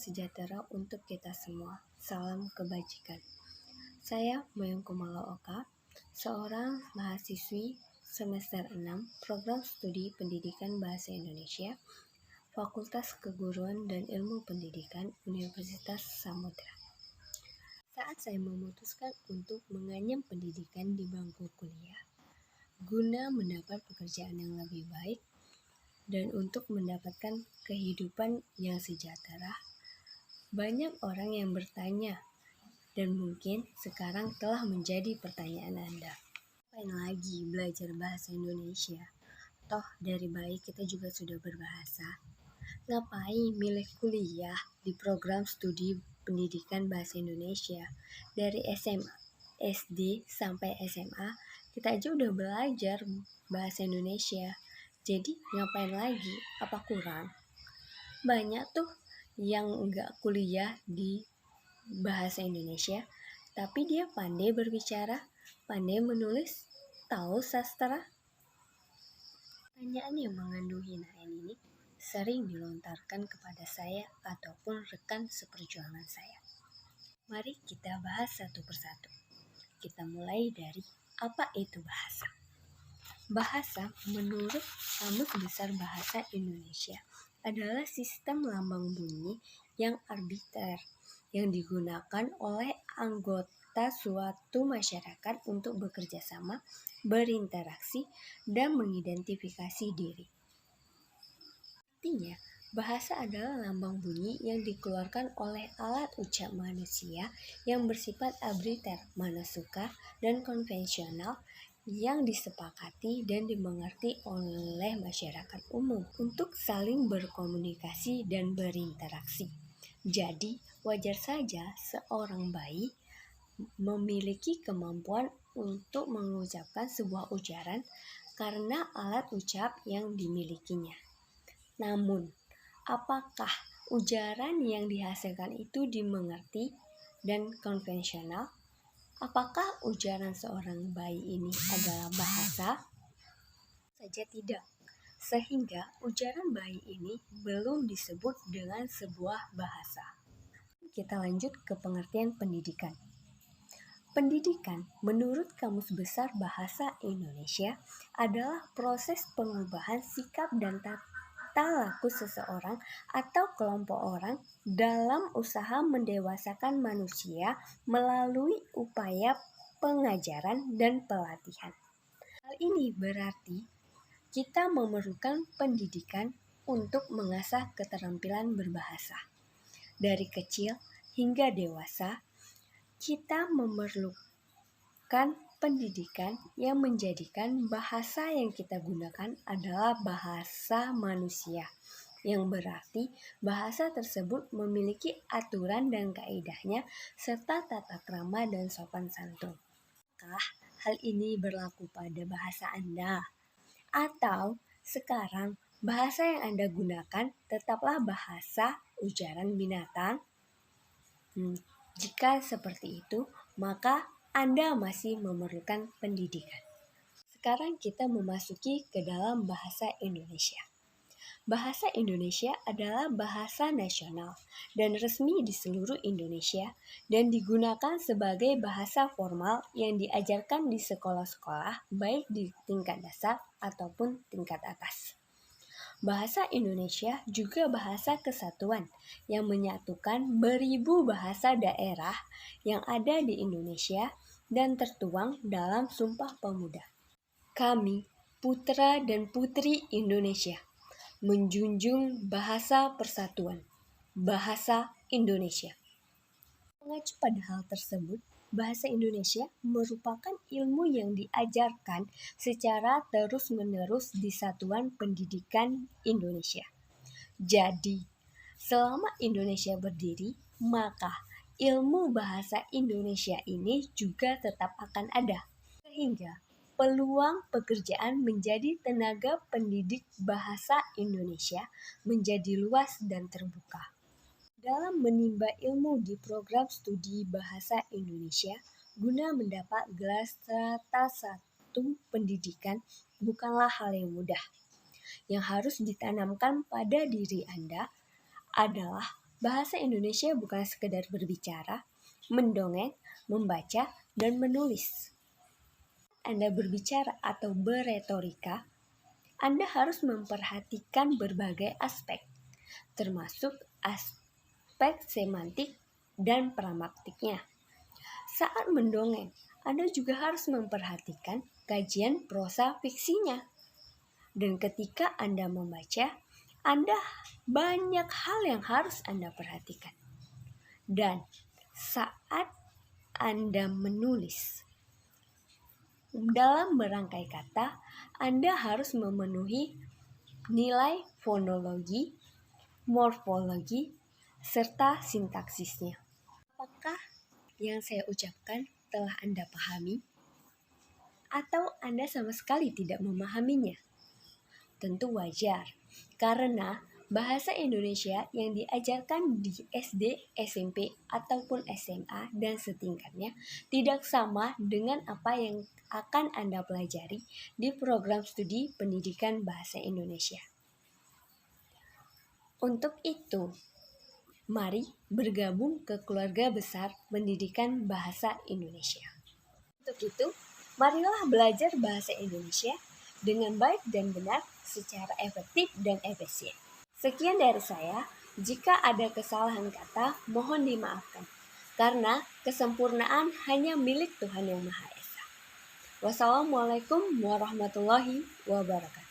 sejahtera untuk kita semua. Salam kebajikan. Saya Mayung Kumala Oka, seorang mahasiswi semester 6 Program Studi Pendidikan Bahasa Indonesia, Fakultas Keguruan dan Ilmu Pendidikan Universitas Samudra. Saat saya memutuskan untuk menganyam pendidikan di bangku kuliah, guna mendapat pekerjaan yang lebih baik, dan untuk mendapatkan kehidupan yang sejahtera, banyak orang yang bertanya, dan mungkin sekarang telah menjadi pertanyaan Anda. Ngapain lagi belajar bahasa Indonesia? Toh dari bayi kita juga sudah berbahasa. Ngapain milih kuliah di program studi pendidikan bahasa Indonesia? Dari SMA, SD sampai SMA, kita aja udah belajar bahasa Indonesia. Jadi ngapain lagi? Apa kurang? Banyak tuh yang enggak kuliah di bahasa Indonesia, tapi dia pandai berbicara, pandai menulis, tahu sastra. Pertanyaan yang mengandung hinaan ini sering dilontarkan kepada saya ataupun rekan seperjuangan saya. Mari kita bahas satu persatu. Kita mulai dari apa itu bahasa. Bahasa menurut Kamus Besar Bahasa Indonesia adalah sistem lambang bunyi yang arbiter yang digunakan oleh anggota suatu masyarakat untuk bekerja sama, berinteraksi, dan mengidentifikasi diri. Artinya, bahasa adalah lambang bunyi yang dikeluarkan oleh alat ucap manusia yang bersifat arbiter, mana suka, dan konvensional yang disepakati dan dimengerti oleh masyarakat umum untuk saling berkomunikasi dan berinteraksi. Jadi, wajar saja seorang bayi memiliki kemampuan untuk mengucapkan sebuah ucapan karena alat ucap yang dimilikinya. Namun, apakah ujaran yang dihasilkan itu dimengerti dan konvensional? Apakah ujaran seorang bayi ini adalah bahasa? Saja tidak. Sehingga ujaran bayi ini belum disebut dengan sebuah bahasa. Kita lanjut ke pengertian pendidikan. Pendidikan menurut Kamus Besar Bahasa Indonesia adalah proses pengubahan sikap dan tata laku seseorang atau kelompok orang dalam usaha mendewasakan manusia melalui upaya pengajaran dan pelatihan. Hal ini berarti kita memerlukan pendidikan untuk mengasah keterampilan berbahasa. Dari kecil hingga dewasa, kita memerlukan pendidikan yang menjadikan bahasa yang kita gunakan adalah bahasa manusia, yang berarti bahasa tersebut memiliki aturan dan kaedahnya serta tata krama dan sopan santun. Apakah hal ini berlaku pada bahasa Anda? Atau sekarang bahasa yang Anda gunakan tetaplah bahasa ujaran binatang? Jika seperti itu, maka Anda masih memerlukan pendidikan. Sekarang kita memasuki ke dalam bahasa Indonesia. Bahasa Indonesia adalah bahasa nasional dan resmi di seluruh Indonesia dan digunakan sebagai bahasa formal yang diajarkan di sekolah-sekolah baik di tingkat dasar ataupun tingkat atas. Bahasa Indonesia juga bahasa kesatuan yang menyatukan beribu bahasa daerah yang ada di Indonesia dan tertuang dalam Sumpah Pemuda. Kami, putra dan putri Indonesia, menjunjung bahasa persatuan, bahasa Indonesia. Mengacu pada hal tersebut, bahasa Indonesia merupakan ilmu yang diajarkan secara terus-menerus di Satuan Pendidikan Indonesia. Jadi, selama Indonesia berdiri, maka ilmu bahasa Indonesia ini juga tetap akan ada. Sehingga peluang pekerjaan menjadi tenaga pendidik bahasa Indonesia menjadi luas dan terbuka. Dalam menimba ilmu di program studi bahasa Indonesia, guna mendapat gelar strata 1 pendidikan bukanlah hal yang mudah. Yang harus ditanamkan pada diri Anda adalah Bahasa Indonesia bukan sekedar berbicara, mendongeng, membaca, dan menulis. Anda berbicara atau berretorika, Anda harus memperhatikan berbagai aspek, termasuk aspek semantik dan pragmatiknya. Saat mendongeng, Anda juga harus memperhatikan kajian prosa fiksinya. Dan ketika Anda membaca, Anda banyak hal yang harus Anda perhatikan. Dan saat Anda menulis, dalam merangkai kata, Anda harus memenuhi nilai fonologi, morfologi, serta sintaksisnya. Apakah yang saya ucapkan telah Anda pahami? Atau Anda sama sekali tidak memahaminya? Tentu wajar, karena bahasa Indonesia yang diajarkan di SD, SMP, ataupun SMA dan setingkatnya tidak sama dengan apa yang akan Anda pelajari di program studi pendidikan bahasa Indonesia. Untuk itu, mari bergabung ke keluarga besar pendidikan bahasa Indonesia. Untuk itu, marilah belajar bahasa Indonesia dengan baik dan benar secara efektif dan efisien. Sekian dari saya. Jika ada kesalahan kata, mohon dimaafkan. Karena kesempurnaan hanya milik Tuhan Yang Maha Esa. Wassalamualaikum warahmatullahi wabarakatuh.